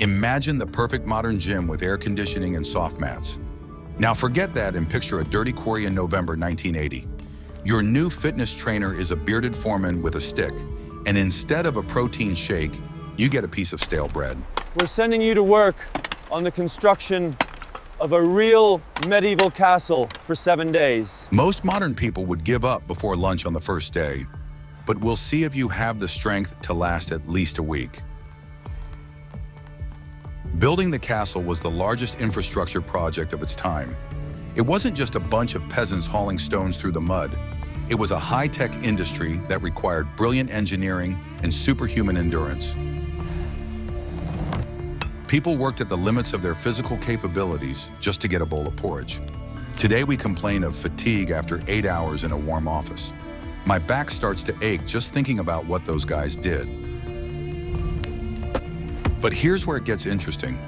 Imagine the perfect modern gym with air conditioning and soft mats. Now forget that and picture a dirty quarry in November 1980. Your new fitness trainer is a bearded foreman with a stick, and instead of a protein shake, you get a piece of stale bread. We're sending you to work on the construction of a real medieval castle for 7 days. Most modern people would give up before lunch on the first day, but we'll see if you have the strength to last at least a week. Building the castle was the largest infrastructure project of its time. It wasn't just a bunch of peasants hauling stones through the mud. It was a high-tech industry that required brilliant engineering and superhuman endurance. People worked at the limits of their physical capabilities just to get a bowl of porridge. Today we complain of fatigue after 8 hours in a warm office. My back starts to ache just thinking about what those guys did. But here's where it gets interesting.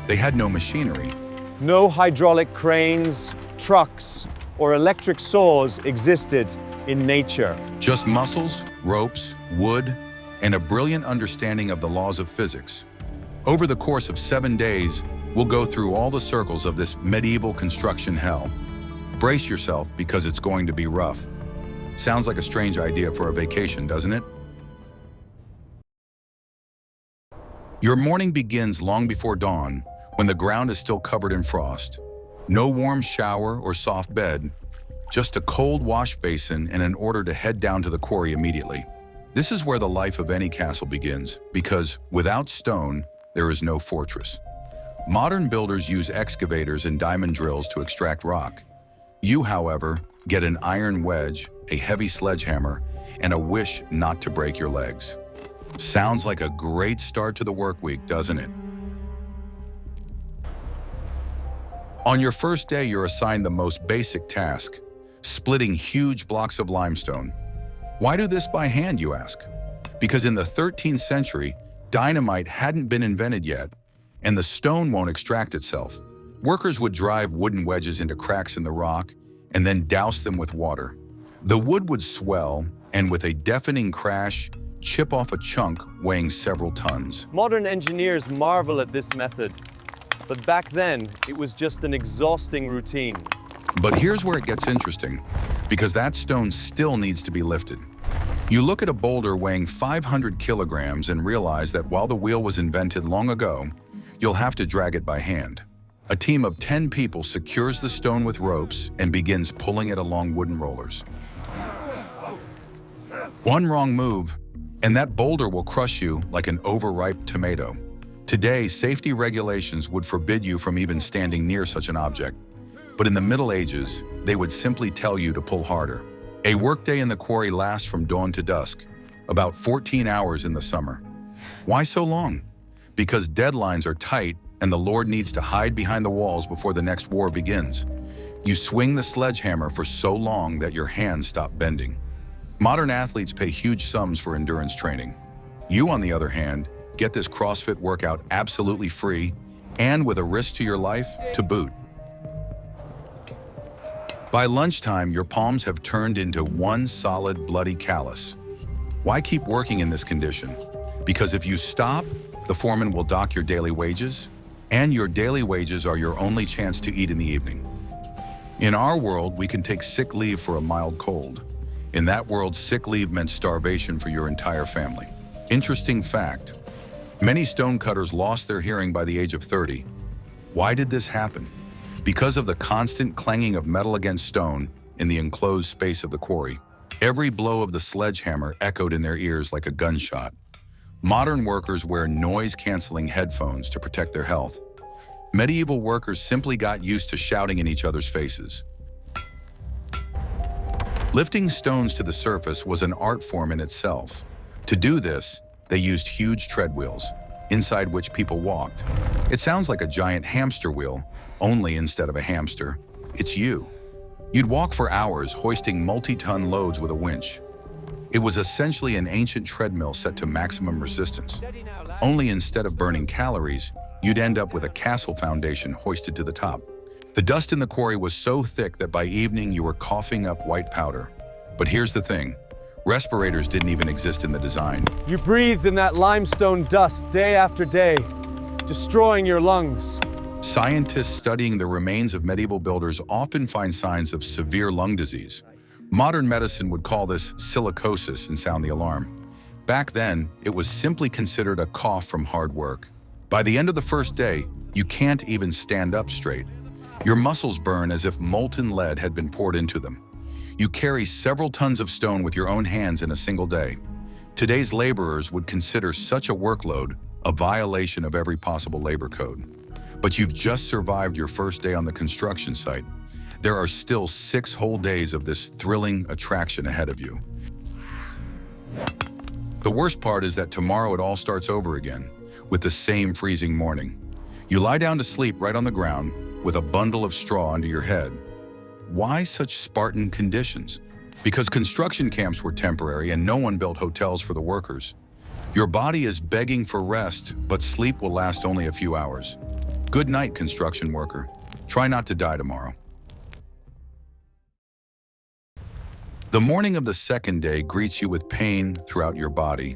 They had no machinery. No hydraulic cranes, trucks, or electric saws existed in nature. Just muscles, ropes, wood, and a brilliant understanding of the laws of physics. Over the course of 7 days, we'll go through all the circles of this medieval construction hell. Brace yourself because it's going to be rough. Sounds like a strange idea for a vacation, doesn't it? Your morning begins long before dawn, when the ground is still covered in frost. No warm shower or soft bed, just a cold wash basin and an order to head down to the quarry immediately. This is where the life of any castle begins, because without stone, there is no fortress. Modern builders use excavators and diamond drills to extract rock. You, however, get an iron wedge, a heavy sledgehammer, and a wish not to break your legs. Sounds like a great start to the work week, doesn't it? On your first day, you're assigned the most basic task, splitting huge blocks of limestone. Why do this by hand, you ask? Because in the 13th century, dynamite hadn't been invented yet, and the stone won't extract itself. Workers would drive wooden wedges into cracks in the rock and then douse them with water. The wood would swell, and with a deafening crash, chip off a chunk weighing several tons. Modern engineers marvel at this method, but back then, it was just an exhausting routine. But here's where it gets interesting, because that stone still needs to be lifted. You look at a boulder weighing 500 kilograms and realize that while the wheel was invented long ago, you'll have to drag it by hand. A team of 10 people secures the stone with ropes and begins pulling it along wooden rollers. One wrong move, and that boulder will crush you like an overripe tomato. Today, safety regulations would forbid you from even standing near such an object. But in the Middle Ages, they would simply tell you to pull harder. A workday in the quarry lasts from dawn to dusk, about 14 hours in the summer. Why so long? Because deadlines are tight and the Lord needs to hide behind the walls before the next war begins. You swing the sledgehammer for so long that your hands stop bending. Modern athletes pay huge sums for endurance training. You, on the other hand, get this CrossFit workout absolutely free and with a risk to your life to boot. By lunchtime, your palms have turned into one solid bloody callus. Why keep working in this condition? Because if you stop, the foreman will dock your daily wages, and your daily wages are your only chance to eat in the evening. In our world, we can take sick leave for a mild cold. In that world, sick leave meant starvation for your entire family. Interesting fact, many stonecutters lost their hearing by the age of 30. Why did this happen? Because of the constant clanging of metal against stone in the enclosed space of the quarry. Every blow of the sledgehammer echoed in their ears like a gunshot. Modern workers wear noise-canceling headphones to protect their health. Medieval workers simply got used to shouting in each other's faces. Lifting stones to the surface was an art form in itself. To do this, they used huge tread wheels, inside which people walked. It sounds like a giant hamster wheel, only instead of a hamster, it's you. You'd walk for hours, hoisting multi-ton loads with a winch. It was essentially an ancient treadmill set to maximum resistance. Only instead of burning calories, you'd end up with a castle foundation hoisted to the top. The dust in the quarry was so thick that by evening you were coughing up white powder. But here's the thing, Respirators didn't even exist in the design. You breathed in that limestone dust day after day, destroying your lungs. Scientists studying the remains of medieval builders often find signs of severe lung disease. Modern medicine would call this silicosis and sound the alarm. Back then, it was simply considered a cough from hard work. By the end of the first day, you can't even stand up straight. Your muscles burn as if molten lead had been poured into them. You carry several tons of stone with your own hands in a single day. Today's laborers would consider such a workload a violation of every possible labor code. But you've just survived your first day on the construction site. There are still 6 whole days of this thrilling attraction ahead of you. The worst part is that tomorrow it all starts over again, with the same freezing morning. You lie down to sleep right on the ground with a bundle of straw under your head. Why such Spartan conditions? Because construction camps were temporary and no one built hotels for the workers. Your body is begging for rest, but sleep will last only a few hours. Good night, construction worker. Try not to die tomorrow. The morning of the second day greets you with pain throughout your body,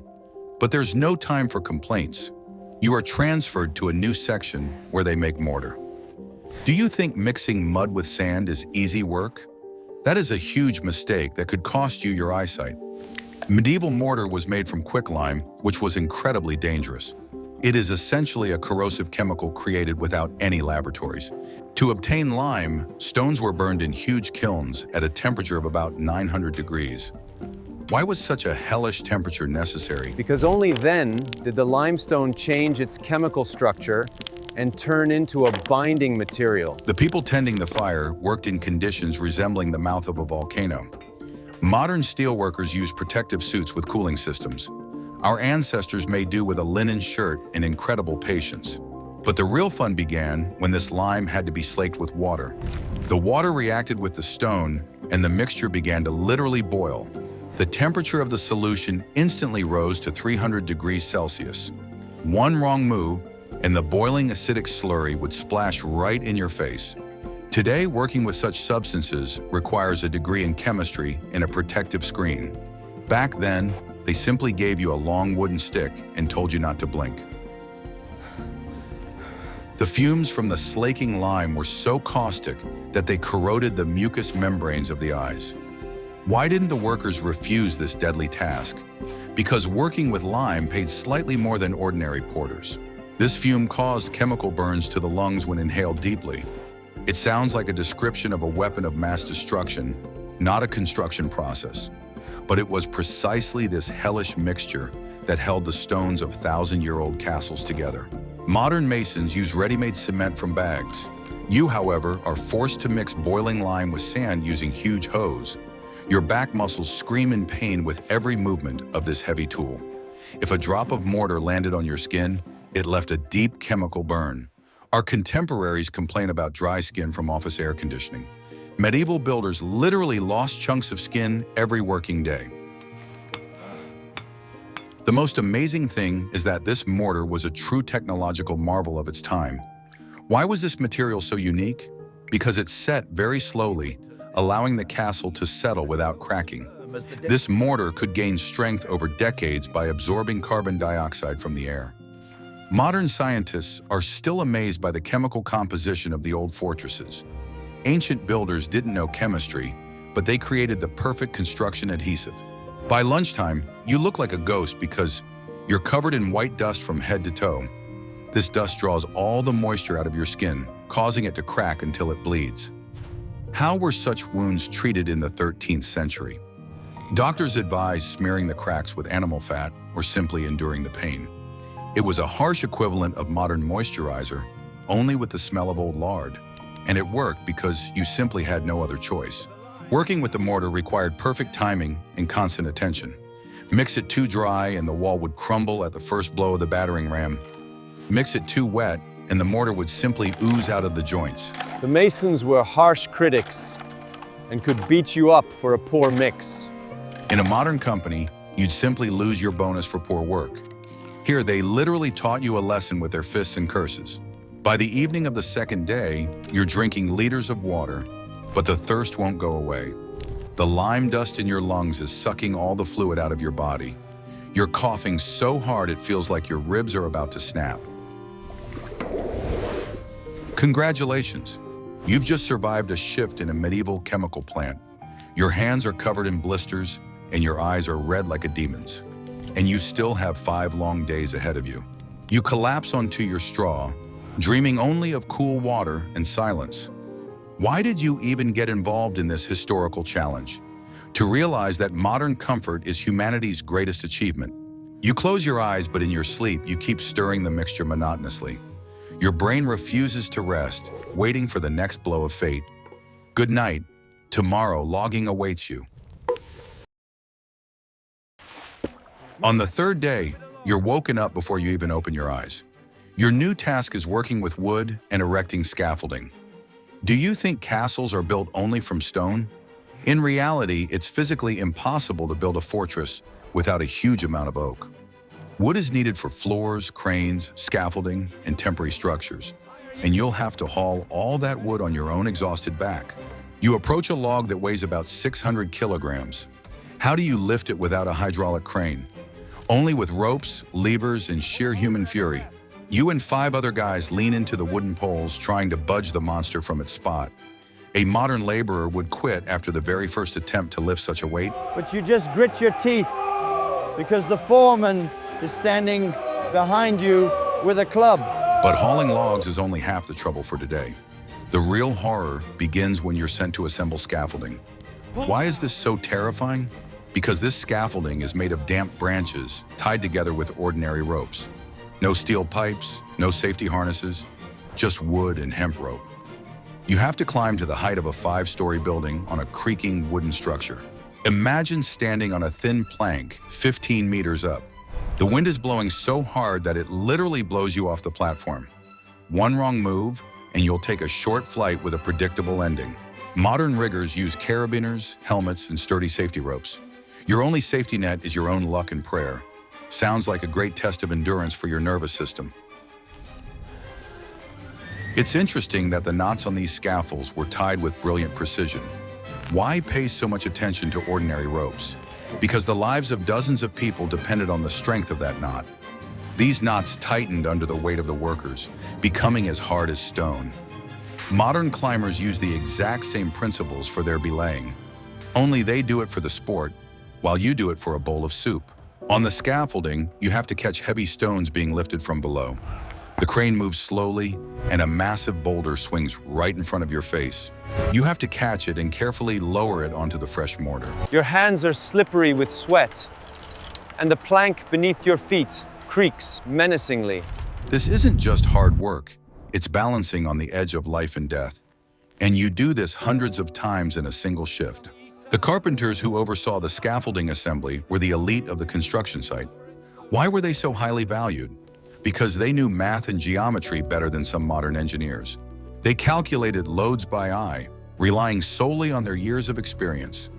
but there's no time for complaints. You are transferred to a new section where they make mortar. Do you think mixing mud with sand is easy work? That is a huge mistake that could cost you your eyesight. Medieval mortar was made from quicklime, which was incredibly dangerous. It is essentially a corrosive chemical created without any laboratories. To obtain lime, stones were burned in huge kilns at a temperature of about 900 degrees. Why was such a hellish temperature necessary? Because only then did the limestone change its chemical structure and turn into a binding material. The people tending the fire worked in conditions resembling the mouth of a volcano. Modern steelworkers use protective suits with cooling systems. Our ancestors made do with a linen shirt and incredible patience. But the real fun began when this lime had to be slaked with water. The water reacted with the stone, and the mixture began to literally boil. The temperature of the solution instantly rose to 300 degrees Celsius. One wrong move, and the boiling acidic slurry would splash right in your face. Today, working with such substances requires a degree in chemistry and a protective screen. Back then, they simply gave you a long wooden stick and told you not to blink. The fumes from the slaking lime were so caustic that they corroded the mucous membranes of the eyes. Why didn't the workers refuse this deadly task? Because working with lime paid slightly more than ordinary porters. This fume caused chemical burns to the lungs when inhaled deeply. It sounds like a description of a weapon of mass destruction, not a construction process. But it was precisely this hellish mixture that held the stones of 1,000-year-old castles together. Modern masons use ready-made cement from bags. You, however, are forced to mix boiling lime with sand using huge hoes. Your back muscles scream in pain with every movement of this heavy tool. If a drop of mortar landed on your skin, it left a deep chemical burn. Our contemporaries complain about dry skin from office air conditioning. Medieval builders literally lost chunks of skin every working day. The most amazing thing is that this mortar was a true technological marvel of its time. Why was this material so unique? Because it set very slowly, allowing the castle to settle without cracking. This mortar could gain strength over decades by absorbing carbon dioxide from the air. Modern scientists are still amazed by the chemical composition of the old fortresses. Ancient builders didn't know chemistry, but they created the perfect construction adhesive. By lunchtime, you look like a ghost because you're covered in white dust from head to toe. This dust draws all the moisture out of your skin, causing it to crack until it bleeds. How were such wounds treated in the 13th century? Doctors advised smearing the cracks with animal fat or simply enduring the pain. It was a harsh equivalent of modern moisturizer, only with the smell of old lard. And it worked because you simply had no other choice. Working with the mortar required perfect timing and constant attention. Mix it too dry and the wall would crumble at the first blow of the battering ram. Mix it too wet and the mortar would simply ooze out of the joints. The masons were harsh critics and could beat you up for a poor mix. In a modern company, you'd simply lose your bonus for poor work. Here, they literally taught you a lesson with their fists and curses. By the evening of the second day, you're drinking liters of water, but the thirst won't go away. The lime dust in your lungs is sucking all the fluid out of your body. You're coughing so hard it feels like your ribs are about to snap. Congratulations! You've just survived a shift in a medieval chemical plant. Your hands are covered in blisters and your eyes are red like a demon's. And you still have 5 long days ahead of you. You collapse onto your straw, dreaming only of cool water and silence. Why did you even get involved in this historical challenge? To realize that modern comfort is humanity's greatest achievement. You close your eyes, but in your sleep, you keep stirring the mixture monotonously. Your brain refuses to rest, waiting for the next blow of fate. Good night. Tomorrow, logging awaits you. On the 3rd day, you're woken up before you even open your eyes. Your new task is working with wood and erecting scaffolding. Do you think castles are built only from stone? In reality, it's physically impossible to build a fortress without a huge amount of oak. Wood is needed for floors, cranes, scaffolding, and temporary structures, and you'll have to haul all that wood on your own exhausted back. You approach a log that weighs about 600 kilograms. How do you lift it without a hydraulic crane? Only with ropes, levers, and sheer human fury. You and 5 other guys lean into the wooden poles trying to budge the monster from its spot. A modern laborer would quit after the very first attempt to lift such a weight. But you just grit your teeth because the foreman is standing behind you with a club. But hauling logs is only half the trouble for today. The real horror begins when you're sent to assemble scaffolding. Why is this so terrifying? Because this scaffolding is made of damp branches tied together with ordinary ropes. No steel pipes, no safety harnesses, just wood and hemp rope. You have to climb to the height of a 5-story building on a creaking wooden structure. Imagine standing on a thin plank 15 meters up. The wind is blowing so hard that it literally blows you off the platform. One wrong move, and you'll take a short flight with a predictable ending. Modern riggers use carabiners, helmets, and sturdy safety ropes. Your only safety net is your own luck and prayer. Sounds like a great test of endurance for your nervous system. It's interesting that the knots on these scaffolds were tied with brilliant precision. Why pay so much attention to ordinary ropes? Because the lives of dozens of people depended on the strength of that knot. These knots tightened under the weight of the workers, becoming as hard as stone. Modern climbers use the exact same principles for their belaying. Only they do it for the sport, while you do it for a bowl of soup. On the scaffolding, you have to catch heavy stones being lifted from below. The crane moves slowly, and a massive boulder swings right in front of your face. You have to catch it and carefully lower it onto the fresh mortar. Your hands are slippery with sweat, and the plank beneath your feet creaks menacingly. This isn't just hard work, it's balancing on the edge of life and death. And you do this hundreds of times in a single shift. The carpenters who oversaw the scaffolding assembly were the elite of the construction site. Why were they so highly valued? Because they knew math and geometry better than some modern engineers. They calculated loads by eye, relying solely on their years of experience.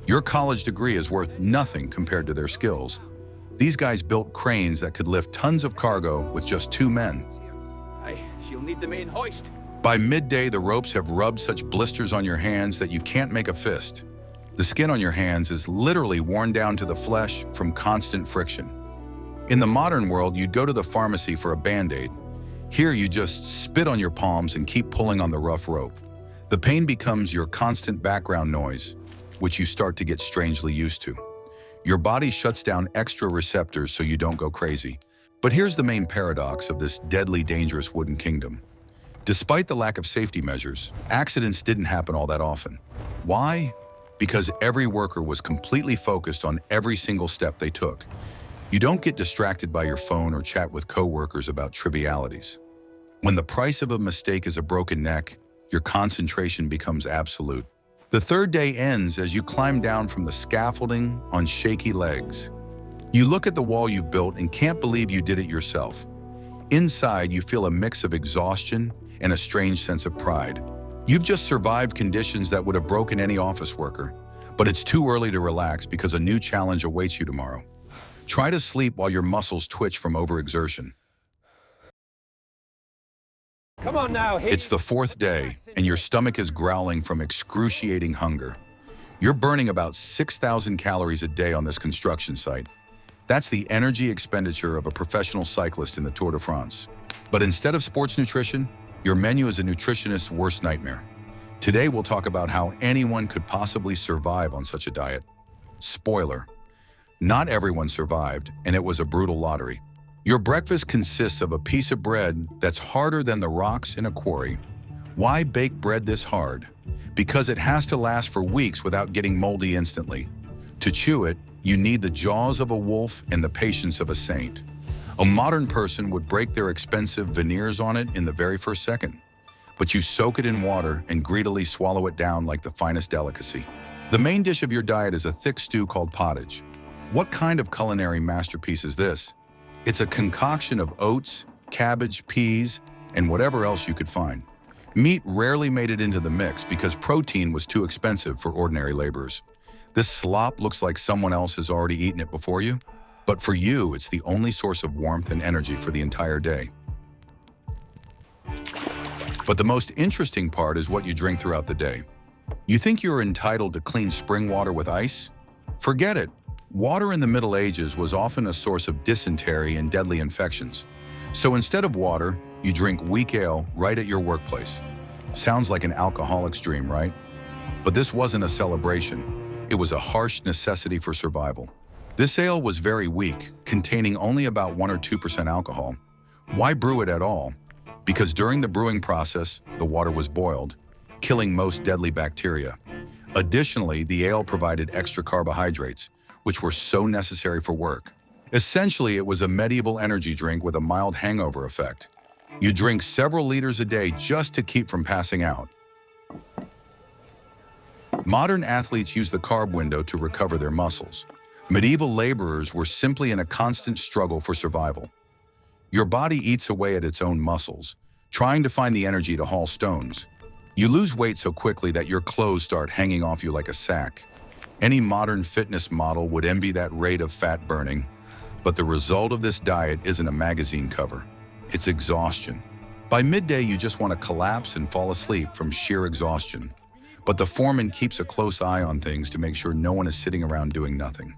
Your college degree is worth nothing compared to their skills. These guys built cranes that could lift tons of cargo with just 2 men. She'll need the main hoist. By midday, the ropes have rubbed such blisters on your hands that you can't make a fist. The skin on your hands is literally worn down to the flesh from constant friction. In the modern world, you'd go to the pharmacy for a Band-Aid. Here, you just spit on your palms and keep pulling on the rough rope. The pain becomes your constant background noise, which you start to get strangely used to. Your body shuts down extra receptors so you don't go crazy. But here's the main paradox of this deadly dangerous wooden kingdom. Despite the lack of safety measures, accidents didn't happen all that often. Why? Because every worker was completely focused on every single step they took. You don't get distracted by your phone or chat with coworkers about trivialities. When the price of a mistake is a broken neck, your concentration becomes absolute. The 3rd day ends as you climb down from the scaffolding on shaky legs. You look at the wall you've built and can't believe you did it yourself. Inside, you feel a mix of exhaustion and a strange sense of pride. You've just survived conditions that would have broken any office worker, but it's too early to relax because a new challenge awaits you tomorrow. Try to sleep while your muscles twitch from overexertion. Come on now, It's the 4th day, and your stomach is growling from excruciating hunger. You're burning about 6,000 calories a day on this construction site. That's the energy expenditure of a professional cyclist in the Tour de France. But instead of sports nutrition, your menu is a nutritionist's worst nightmare. Today we'll talk about how anyone could possibly survive on such a diet. Spoiler: not everyone survived, and it was a brutal lottery. Your breakfast consists of a piece of bread that's harder than the rocks in a quarry. Why bake bread this hard? Because it has to last for weeks without getting moldy instantly. To chew it, you need the jaws of a wolf and the patience of a saint. A modern person would break their expensive veneers on it in the very first second. But you soak it in water and greedily swallow it down like the finest delicacy. The main dish of your diet is a thick stew called pottage. What kind of culinary masterpiece is this? It's a concoction of oats, cabbage, peas, and whatever else you could find. Meat rarely made it into the mix because protein was too expensive for ordinary laborers. This slop looks like someone else has already eaten it before you, but for you, it's the only source of warmth and energy for the entire day. But the most interesting part is what you drink throughout the day. You think you're entitled to clean spring water with ice? Forget it. Water in the Middle Ages was often a source of dysentery and deadly infections. So instead of water, you drink weak ale right at your workplace. Sounds like an alcoholic's dream, right? But this wasn't a celebration. It was a harsh necessity for survival. This ale was very weak, containing only about 1 or 2% alcohol. Why brew it at all? Because during the brewing process, the water was boiled, killing most deadly bacteria. Additionally, the ale provided extra carbohydrates, which were so necessary for work. Essentially, it was a medieval energy drink with a mild hangover effect. You drink several liters a day just to keep from passing out. Modern athletes use the carb window to recover their muscles. Medieval laborers were simply in a constant struggle for survival. Your body eats away at its own muscles, trying to find the energy to haul stones. You lose weight so quickly that your clothes start hanging off you like a sack. Any modern fitness model would envy that rate of fat burning. But the result of this diet isn't a magazine cover. It's exhaustion. By midday, you just want to collapse and fall asleep from sheer exhaustion. But the foreman keeps a close eye on things to make sure no one is sitting around doing nothing.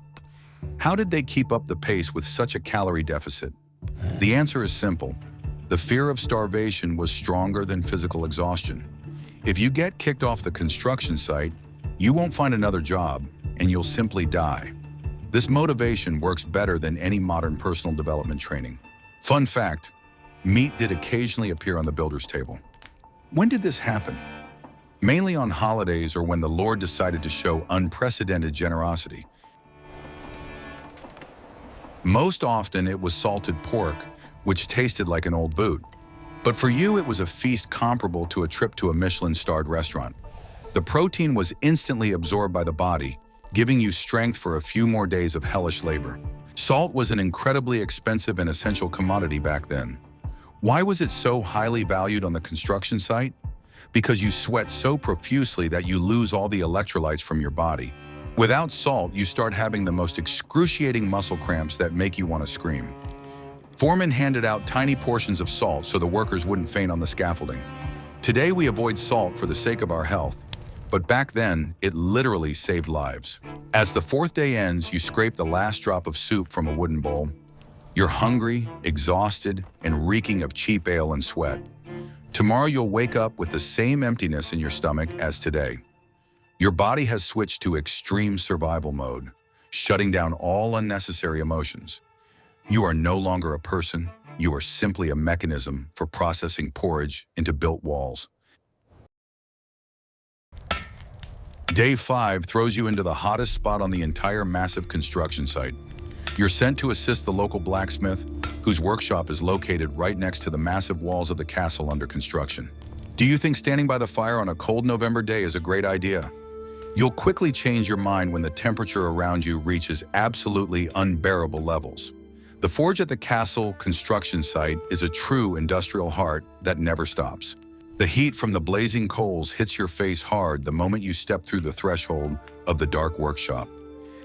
How did they keep up the pace with such a calorie deficit? The answer is simple. The fear of starvation was stronger than physical exhaustion. If you get kicked off the construction site, you won't find another job, and you'll simply die. This motivation works better than any modern personal development training. Fun fact: meat did occasionally appear on the builder's table. When did this happen? Mainly on holidays or when the Lord decided to show unprecedented generosity. Most often it was salted pork, which tasted like an old boot. But for you, it was a feast comparable to a trip to a Michelin-starred restaurant. The protein was instantly absorbed by the body, giving you strength for a few more days of hellish labor. Salt was an incredibly expensive and essential commodity back then. Why was it so highly valued on the construction site? Because you sweat so profusely that you lose all the electrolytes from your body. Without salt, you start having the most excruciating muscle cramps that make you want to scream. Foremen handed out tiny portions of salt so the workers wouldn't faint on the scaffolding. Today we avoid salt for the sake of our health, but back then it literally saved lives. As the fourth day ends, you scrape the last drop of soup from a wooden bowl. You're hungry, exhausted, and reeking of cheap ale and sweat. Tomorrow you'll wake up with the same emptiness in your stomach as today. Your body has switched to extreme survival mode, shutting down all unnecessary emotions. You are no longer a person, you are simply a mechanism for processing porridge into built walls. Day 5 throws you into the hottest spot on the entire massive construction site. You're sent to assist the local blacksmith, whose workshop is located right next to the massive walls of the castle under construction. Do you think standing by the fire on a cold November day is a great idea? You'll quickly change your mind when the temperature around you reaches absolutely unbearable levels. The forge at the castle construction site is a true industrial heart that never stops. The heat from the blazing coals hits your face hard the moment you step through the threshold of the dark workshop.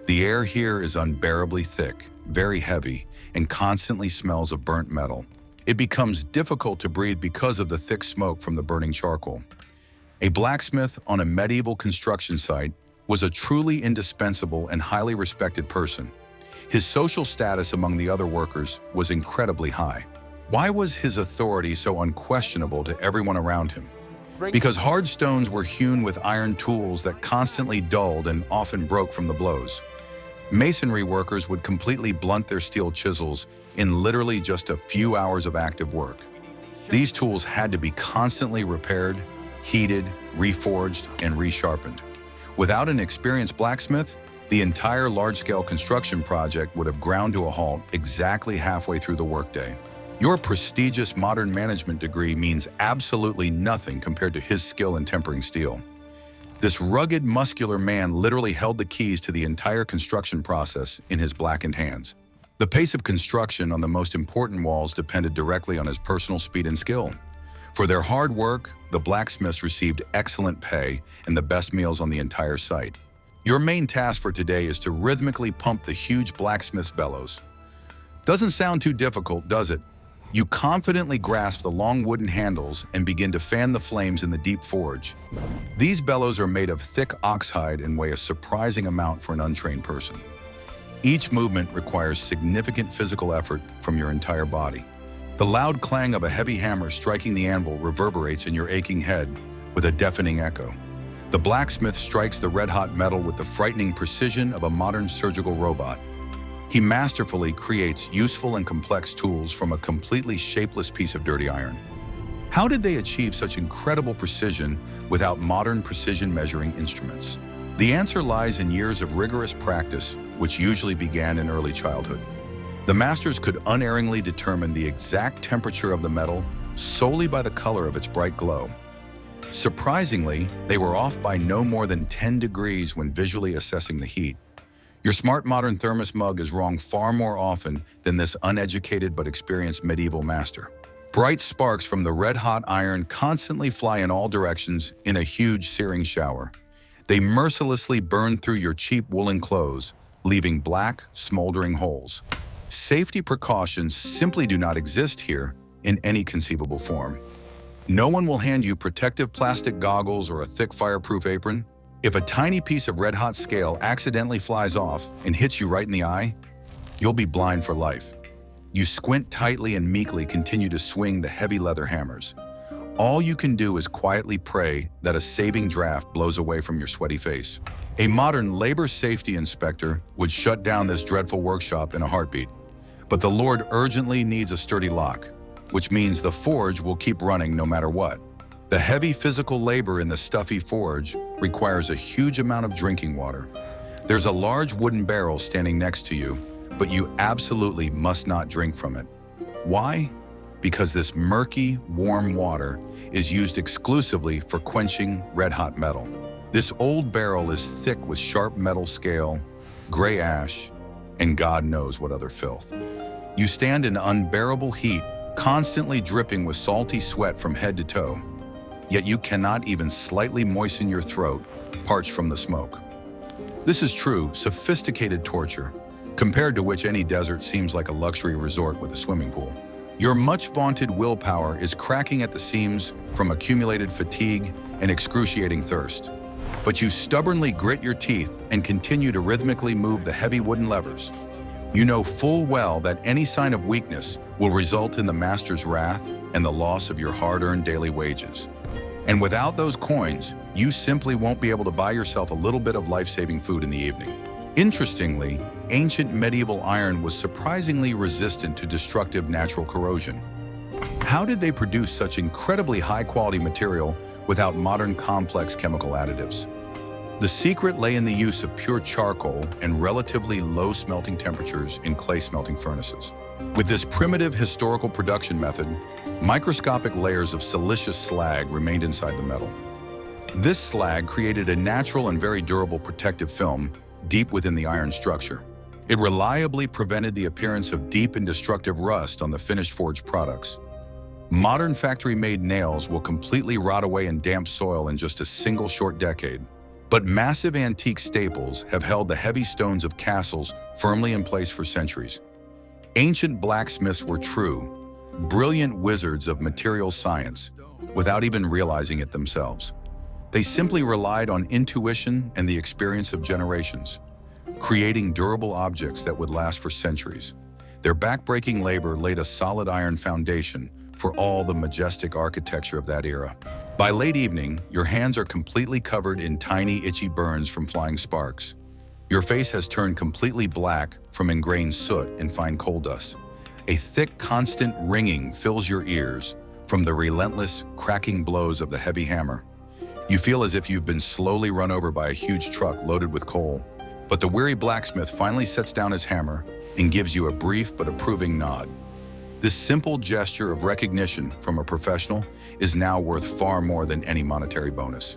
The air here is unbearably thick, very heavy, and constantly smells of burnt metal. It becomes difficult to breathe because of the thick smoke from the burning charcoal. A blacksmith on a medieval construction site was a truly indispensable and highly respected person. His social status among the other workers was incredibly high. Why was his authority so unquestionable to everyone around him? Because hard stones were hewn with iron tools that constantly dulled and often broke from the blows. Masonry workers would completely blunt their steel chisels in literally just a few hours of active work. These tools had to be constantly repaired, heated, reforged, and resharpened. Without an experienced blacksmith, the entire large-scale construction project would have ground to a halt exactly halfway through the workday. Your prestigious modern management degree means absolutely nothing compared to his skill in tempering steel. This rugged, muscular man literally held the keys to the entire construction process in his blackened hands. The pace of construction on the most important walls depended directly on his personal speed and skill. For their hard work, the blacksmiths received excellent pay and the best meals on the entire site. Your main task for today is to rhythmically pump the huge blacksmith's bellows. Doesn't sound too difficult, does it? You confidently grasp the long wooden handles and begin to fan the flames in the deep forge. These bellows are made of thick oxhide and weigh a surprising amount for an untrained person. Each movement requires significant physical effort from your entire body. The loud clang of a heavy hammer striking the anvil reverberates in your aching head with a deafening echo. The blacksmith strikes the red-hot metal with the frightening precision of a modern surgical robot. He masterfully creates useful and complex tools from a completely shapeless piece of dirty iron. How did they achieve such incredible precision without modern precision measuring instruments? The answer lies in years of rigorous practice, which usually began in early childhood. The masters could unerringly determine the exact temperature of the metal solely by the color of its bright glow. Surprisingly, they were off by no more than 10 degrees when visually assessing the heat. Your smart modern thermos mug is wrong far more often than this uneducated but experienced medieval master. Bright sparks from the red-hot iron constantly fly in all directions in a huge searing shower. They mercilessly burn through your cheap woolen clothes, leaving black, smoldering holes. Safety precautions simply do not exist here in any conceivable form. No one will hand you protective plastic goggles or a thick fireproof apron. If a tiny piece of red-hot scale accidentally flies off and hits you right in the eye, you'll be blind for life. You squint tightly and meekly continue to swing the heavy leather hammers. All you can do is quietly pray that a saving draft blows away from your sweaty face. A modern labor safety inspector would shut down this dreadful workshop in a heartbeat. But the Lord urgently needs a sturdy lock, which means the forge will keep running no matter what. The heavy physical labor in the stuffy forge requires a huge amount of drinking water. There's a large wooden barrel standing next to you, but you absolutely must not drink from it. Why? Because this murky, warm water is used exclusively for quenching red-hot metal. This old barrel is thick with sharp metal scale, gray ash, and God knows what other filth. You stand in unbearable heat, constantly dripping with salty sweat from head to toe. Yet you cannot even slightly moisten your throat, parched from the smoke. This is true, sophisticated torture, compared to which any desert seems like a luxury resort with a swimming pool. Your much-vaunted willpower is cracking at the seams from accumulated fatigue and excruciating thirst. But you stubbornly grit your teeth and continue to rhythmically move the heavy wooden levers. You know full well that any sign of weakness will result in the master's wrath and the loss of your hard-earned daily wages. And without those coins, you simply won't be able to buy yourself a little bit of life-saving food in the evening. Interestingly, ancient medieval iron was surprisingly resistant to destructive natural corrosion. How did they produce such incredibly high-quality material without modern complex chemical additives? The secret lay in the use of pure charcoal and relatively low smelting temperatures in clay smelting furnaces. With this primitive historical production method, microscopic layers of siliceous slag remained inside the metal. This slag created a natural and very durable protective film deep within the iron structure. It reliably prevented the appearance of deep and destructive rust on the finished forged products. Modern factory-made nails will completely rot away in damp soil in just a single short decade. But massive antique staples have held the heavy stones of castles firmly in place for centuries. Ancient blacksmiths were true, brilliant wizards of material science, without even realizing it themselves. They simply relied on intuition and the experience of generations, creating durable objects that would last for centuries. Their backbreaking labor laid a solid iron foundation for all the majestic architecture of that era. By late evening, your hands are completely covered in tiny, itchy burns from flying sparks. Your face has turned completely black from ingrained soot and fine coal dust. A thick, constant ringing fills your ears from the relentless, cracking blows of the heavy hammer. You feel as if you've been slowly run over by a huge truck loaded with coal. But the weary blacksmith finally sets down his hammer and gives you a brief but approving nod. This simple gesture of recognition from a professional is now worth far more than any monetary bonus.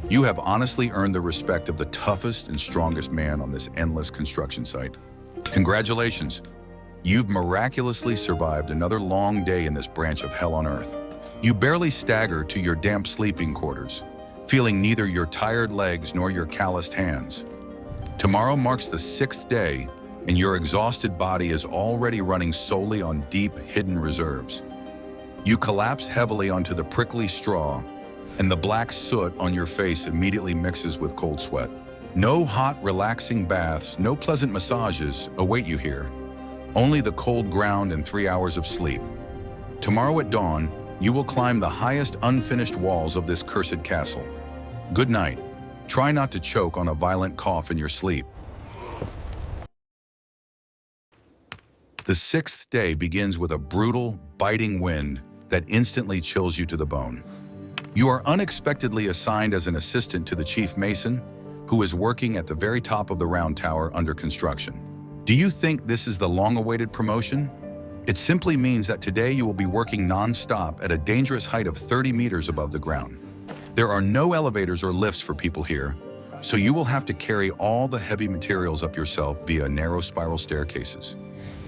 You have honestly earned the respect of the toughest and strongest man on this endless construction site. Congratulations! You've miraculously survived another long day in this branch of hell on earth. You barely stagger to your damp sleeping quarters, feeling neither your tired legs nor your calloused hands. Tomorrow marks the 6th day, and your exhausted body is already running solely on deep, hidden reserves. You collapse heavily onto the prickly straw, and the black soot on your face immediately mixes with cold sweat. No hot, relaxing baths, no pleasant massages await you here. Only the cold ground and 3 hours of sleep. Tomorrow at dawn, you will climb the highest unfinished walls of this cursed castle. Good night. Try not to choke on a violent cough in your sleep. The 6th day begins with a brutal, biting wind that instantly chills you to the bone. You are unexpectedly assigned as an assistant to the chief mason, who is working at the very top of the round tower under construction. Do you think this is the long-awaited promotion? It simply means that today you will be working non-stop at a dangerous height of 30 meters above the ground. There are no elevators or lifts for people here, so you will have to carry all the heavy materials up yourself via narrow spiral staircases.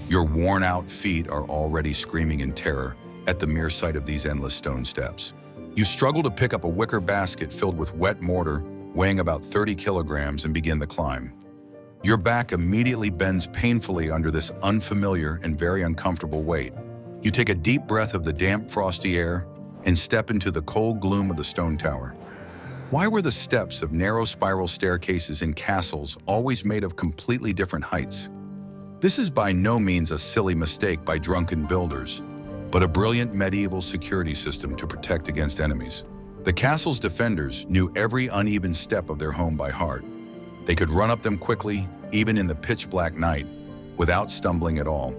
Your worn-out feet are already screaming in terror at the mere sight of these endless stone steps. You struggle to pick up a wicker basket filled with wet mortar, weighing about 30 kilograms, and begin the climb. Your back immediately bends painfully under this unfamiliar and very uncomfortable weight. You take a deep breath of the damp, frosty air and step into the cold gloom of the stone tower. Why were the steps of narrow spiral staircases in castles always made of completely different heights? This is by no means a silly mistake by drunken builders, but a brilliant medieval security system to protect against enemies. The castle's defenders knew every uneven step of their home by heart. They could run up them quickly, even in the pitch-black night, without stumbling at all.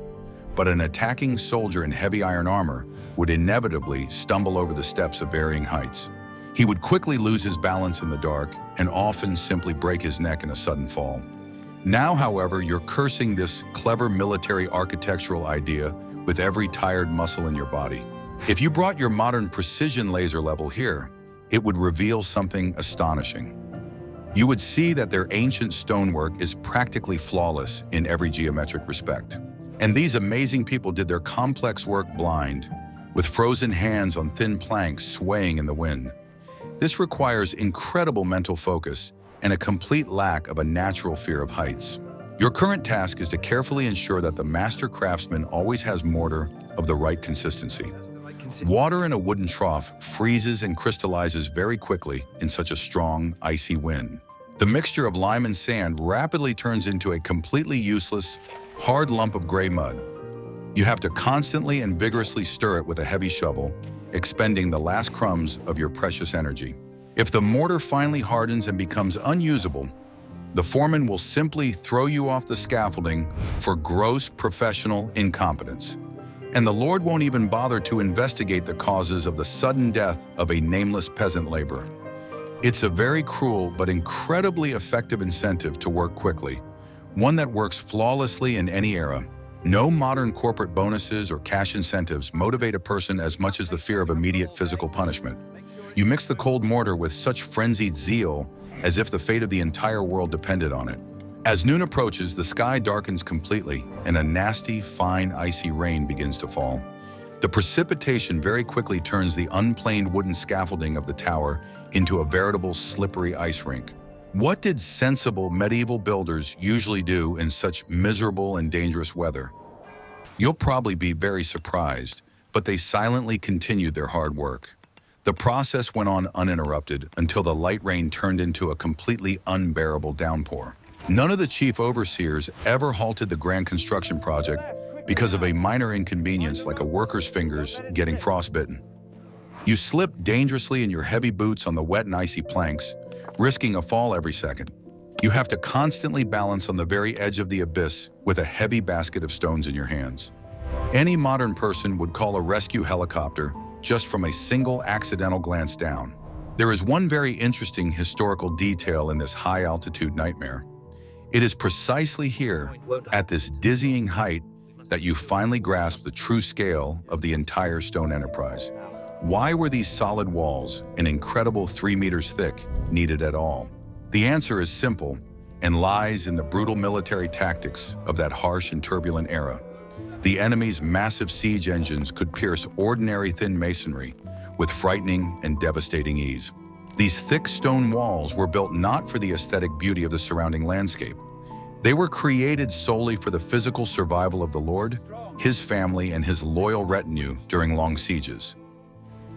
But an attacking soldier in heavy iron armor would inevitably stumble over the steps of varying heights. He would quickly lose his balance in the dark and often simply break his neck in a sudden fall. Now, however, you're cursing this clever military architectural idea with every tired muscle in your body. If you brought your modern precision laser level here, it would reveal something astonishing. You would see that their ancient stonework is practically flawless in every geometric respect. And these amazing people did their complex work blind, with frozen hands on thin planks swaying in the wind. This requires incredible mental focus and a complete lack of a natural fear of heights. Your current task is to carefully ensure that the master craftsman always has mortar of the right consistency. Water in a wooden trough freezes and crystallizes very quickly in such a strong, icy wind. The mixture of lime and sand rapidly turns into a completely useless, hard lump of gray mud. You have to constantly and vigorously stir it with a heavy shovel, expending the last crumbs of your precious energy. If the mortar finally hardens and becomes unusable, the foreman will simply throw you off the scaffolding for gross professional incompetence. And the Lord won't even bother to investigate the causes of the sudden death of a nameless peasant laborer. It's a very cruel but incredibly effective incentive to work quickly, one that works flawlessly in any era. No modern corporate bonuses or cash incentives motivate a person as much as the fear of immediate physical punishment. You mix the cold mortar with such frenzied zeal as if the fate of the entire world depended on it. As noon approaches, the sky darkens completely and a nasty, fine, icy rain begins to fall. The precipitation very quickly turns the unplaned wooden scaffolding of the tower into a veritable slippery ice rink. What did sensible medieval builders usually do in such miserable and dangerous weather? You'll probably be very surprised, but they silently continued their hard work. The process went on uninterrupted until the light rain turned into a completely unbearable downpour. None of the chief overseers ever halted the grand construction project because of a minor inconvenience like a worker's fingers getting frostbitten. You slip dangerously in your heavy boots on the wet and icy planks, risking a fall every second. You have to constantly balance on the very edge of the abyss with a heavy basket of stones in your hands. Any modern person would call a rescue helicopter just from a single accidental glance down. There is one very interesting historical detail in this high-altitude nightmare. It is precisely here, at this dizzying height, that you finally grasp the true scale of the entire stone enterprise. Why were these solid walls, an incredible 3 meters thick, needed at all? The answer is simple and lies in the brutal military tactics of that harsh and turbulent era. The enemy's massive siege engines could pierce ordinary thin masonry with frightening and devastating ease. These thick stone walls were built not for the aesthetic beauty of the surrounding landscape. They were created solely for the physical survival of the Lord, his family, and his loyal retinue during long sieges.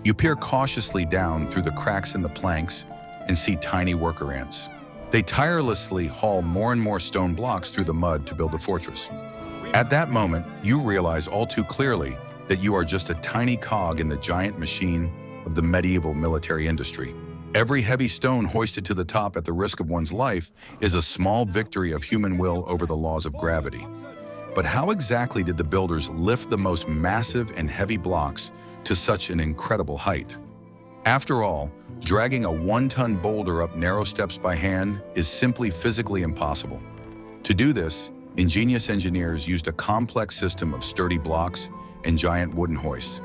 You peer cautiously down through the cracks in the planks and see tiny worker ants. They tirelessly haul more and more stone blocks through the mud to build the fortress. At that moment, you realize all too clearly that you are just a tiny cog in the giant machine of the medieval military industry. Every heavy stone hoisted to the top at the risk of one's life is a small victory of human will over the laws of gravity. But how exactly did the builders lift the most massive and heavy blocks to such an incredible height? After all, dragging a 1-ton boulder up narrow steps by hand is simply physically impossible. To do this, ingenious engineers used a complex system of sturdy blocks and giant wooden hoists.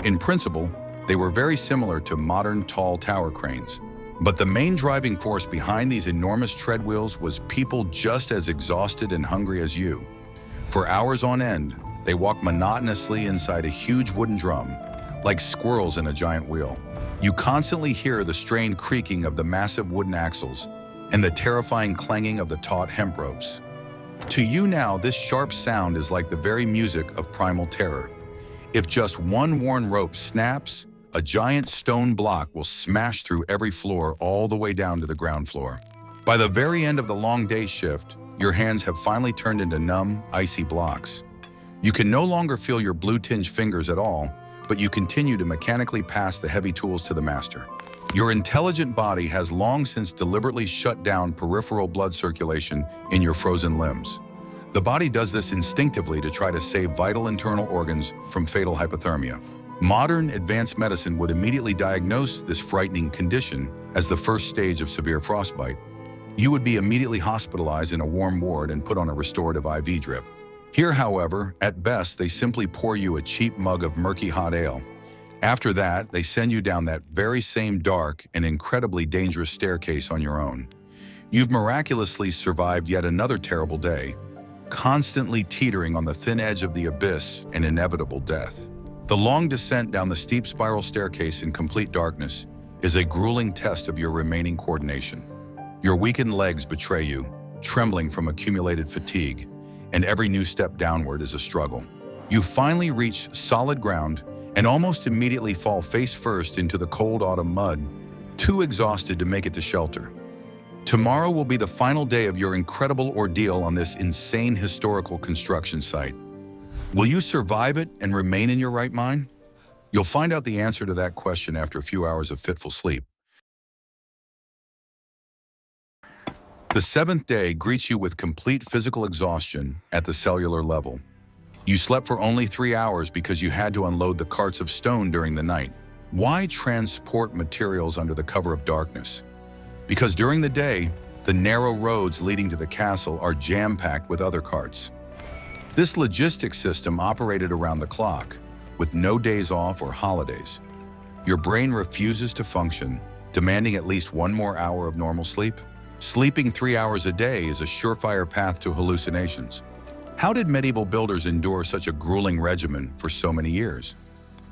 In principle, they were very similar to modern tall tower cranes. But the main driving force behind these enormous tread wheels was people just as exhausted and hungry as you. For hours on end, they walked monotonously inside a huge wooden drum, like squirrels in a giant wheel. You constantly hear the strained creaking of the massive wooden axles and the terrifying clanging of the taut hemp ropes. To you now, this sharp sound is like the very music of primal terror. If just one worn rope snaps, a giant stone block will smash through every floor all the way down to the ground floor. By the very end of the long day shift, your hands have finally turned into numb, icy blocks. You can no longer feel your blue-tinged fingers at all, but you continue to mechanically pass the heavy tools to the master. Your intelligent body has long since deliberately shut down peripheral blood circulation in your frozen limbs. The body does this instinctively to try to save vital internal organs from fatal hypothermia. Modern advanced medicine would immediately diagnose this frightening condition as the first stage of severe frostbite. You would be immediately hospitalized in a warm ward and put on a restorative IV drip. Here, however, at best, they simply pour you a cheap mug of murky hot ale. After that, they send you down that very same dark and incredibly dangerous staircase on your own. You've miraculously survived yet another terrible day, constantly teetering on the thin edge of the abyss and inevitable death. The long descent down the steep spiral staircase in complete darkness is a grueling test of your remaining coordination. Your weakened legs betray you, trembling from accumulated fatigue, and every new step downward is a struggle. You finally reach solid ground and almost immediately fall face first into the cold autumn mud, too exhausted to make it to shelter. Tomorrow will be the final day of your incredible ordeal on this insane historical construction site. Will you survive it and remain in your right mind? You'll find out the answer to that question after a few hours of fitful sleep. The seventh day greets you with complete physical exhaustion at the cellular level. You slept for only 3 hours because you had to unload the carts of stone during the night. Why transport materials under the cover of darkness? Because during the day, the narrow roads leading to the castle are jam-packed with other carts. This logistics system operated around the clock, with no days off or holidays. Your brain refuses to function, demanding at least 1 more hour of normal sleep. Sleeping 3 hours a day is a surefire path to hallucinations. How did medieval builders endure such a grueling regimen for so many years?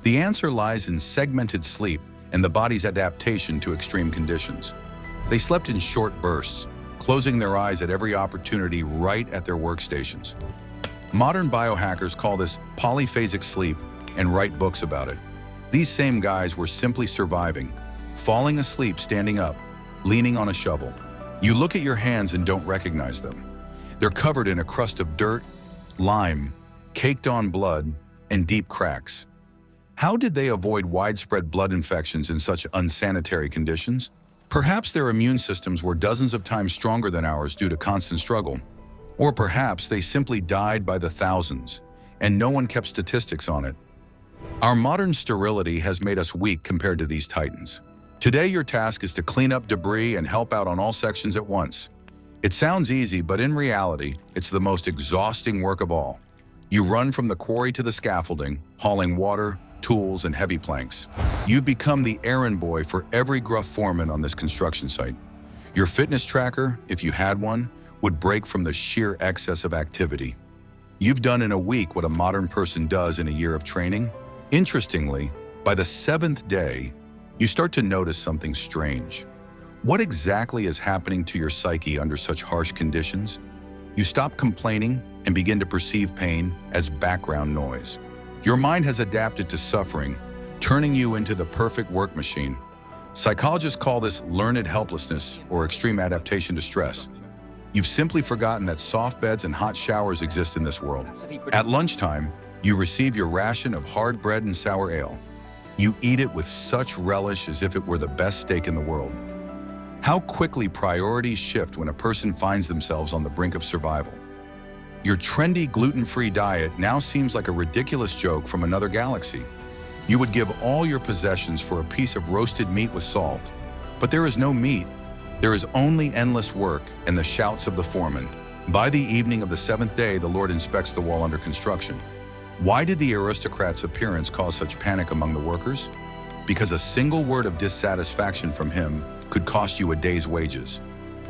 The answer lies in segmented sleep and the body's adaptation to extreme conditions. They slept in short bursts, closing their eyes at every opportunity right at their workstations. Modern biohackers call this polyphasic sleep and write books about it. These same guys were simply surviving, falling asleep standing up, leaning on a shovel. You look at your hands and don't recognize them. They're covered in a crust of dirt, lime, caked on blood, and deep cracks. How did they avoid widespread blood infections in such unsanitary conditions? Perhaps their immune systems were dozens of times stronger than ours due to constant struggle. Or perhaps they simply died by the thousands, and no one kept statistics on it. Our modern sterility has made us weak compared to these titans. Today, your task is to clean up debris and help out on all sections at once. It sounds easy, but in reality, it's the most exhausting work of all. You run from the quarry to the scaffolding, hauling water, tools, and heavy planks. You've become the errand boy for every gruff foreman on this construction site. Your fitness tracker, if you had one, would break from the sheer excess of activity. You've done in a week what a modern person does in a year of training. Interestingly, by the 7th day, you start to notice something strange. What exactly is happening to your psyche under such harsh conditions? You stop complaining and begin to perceive pain as background noise. Your mind has adapted to suffering, turning you into the perfect work machine. Psychologists call this learned helplessness or extreme adaptation to stress. You've simply forgotten that soft beds and hot showers exist in this world. At lunchtime, you receive your ration of hard bread and sour ale. You eat it with such relish as if it were the best steak in the world. How quickly priorities shift when a person finds themselves on the brink of survival. Your trendy gluten-free diet now seems like a ridiculous joke from another galaxy. You would give all your possessions for a piece of roasted meat with salt. But there is no meat. There is only endless work and the shouts of the foreman. By the evening of the 7th day, the Lord inspects the wall under construction. Why did the aristocrat's appearance cause such panic among the workers? Because a single word of dissatisfaction from him could cost you a day's wages,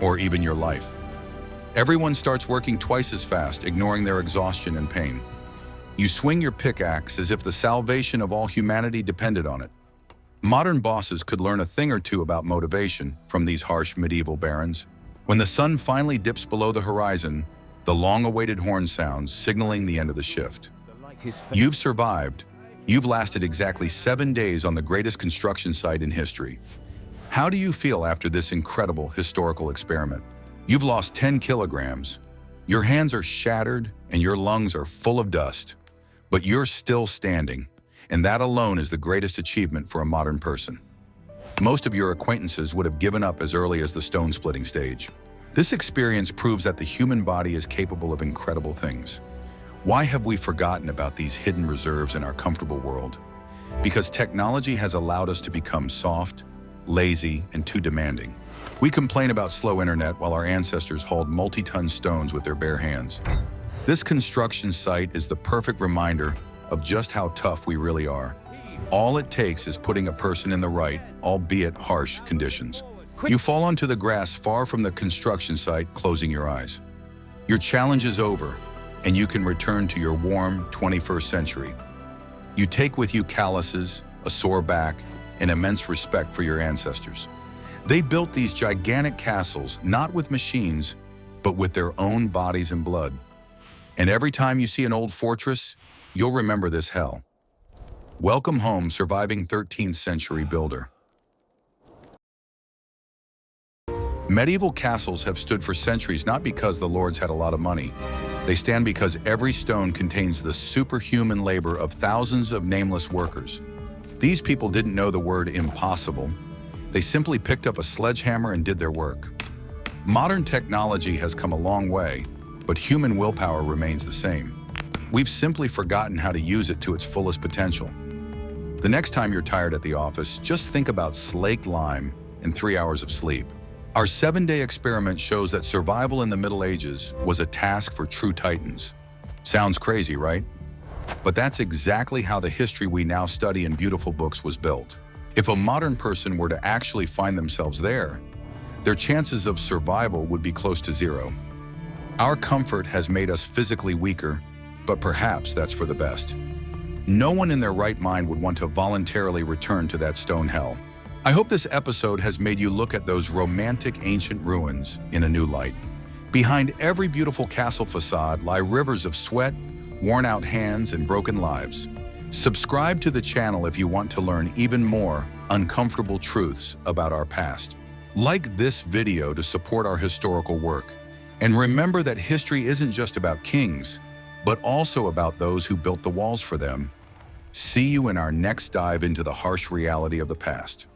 or even your life. Everyone starts working twice as fast, ignoring their exhaustion and pain. You swing your pickaxe as if the salvation of all humanity depended on it. Modern bosses could learn a thing or two about motivation from these harsh medieval barons. When the sun finally dips below the horizon, the long-awaited horn sounds, signaling the end of the shift. You've survived. You've lasted exactly 7 days on the greatest construction site in history. How do you feel after this incredible historical experiment? You've lost 10 kilograms. Your hands are shattered and your lungs are full of dust. But you're still standing, and that alone is the greatest achievement for a modern person. Most of your acquaintances would have given up as early as the stone-splitting stage. This experience proves that the human body is capable of incredible things. Why have we forgotten about these hidden reserves in our comfortable world? Because technology has allowed us to become soft, lazy, and too demanding. We complain about slow internet while our ancestors hauled multi-ton stones with their bare hands. This construction site is the perfect reminder of just how tough we really are. All it takes is putting a person in the right, albeit harsh, conditions. You fall onto the grass far from the construction site, closing your eyes. Your challenge is over, and you can return to your warm 21st century. You take with you calluses, a sore back, and immense respect for your ancestors. They built these gigantic castles not with machines, but with their own bodies and blood. And every time you see an old fortress, you'll remember this hell. Welcome home, surviving 13th century builder. Medieval castles have stood for centuries not because the lords had a lot of money. They stand because every stone contains the superhuman labor of thousands of nameless workers. These people didn't know the word impossible. They simply picked up a sledgehammer and did their work. Modern technology has come a long way, but human willpower remains the same. We've simply forgotten how to use it to its fullest potential. The next time you're tired at the office, just think about slaked lime and 3 hours of sleep. Our 7-day experiment shows that survival in the Middle Ages was a task for true titans. Sounds crazy, right? But that's exactly how the history we now study in beautiful books was built. If a modern person were to actually find themselves there, their chances of survival would be close to zero. Our comfort has made us physically weaker, but perhaps that's for the best. No one in their right mind would want to voluntarily return to that stone hell. I hope this episode has made you look at those romantic ancient ruins in a new light. Behind every beautiful castle facade lie rivers of sweat, worn-out hands, and broken lives. Subscribe to the channel if you want to learn even more uncomfortable truths about our past. Like this video to support our historical work. And remember that history isn't just about kings, but also about those who built the walls for them. See you in our next dive into the harsh reality of the past.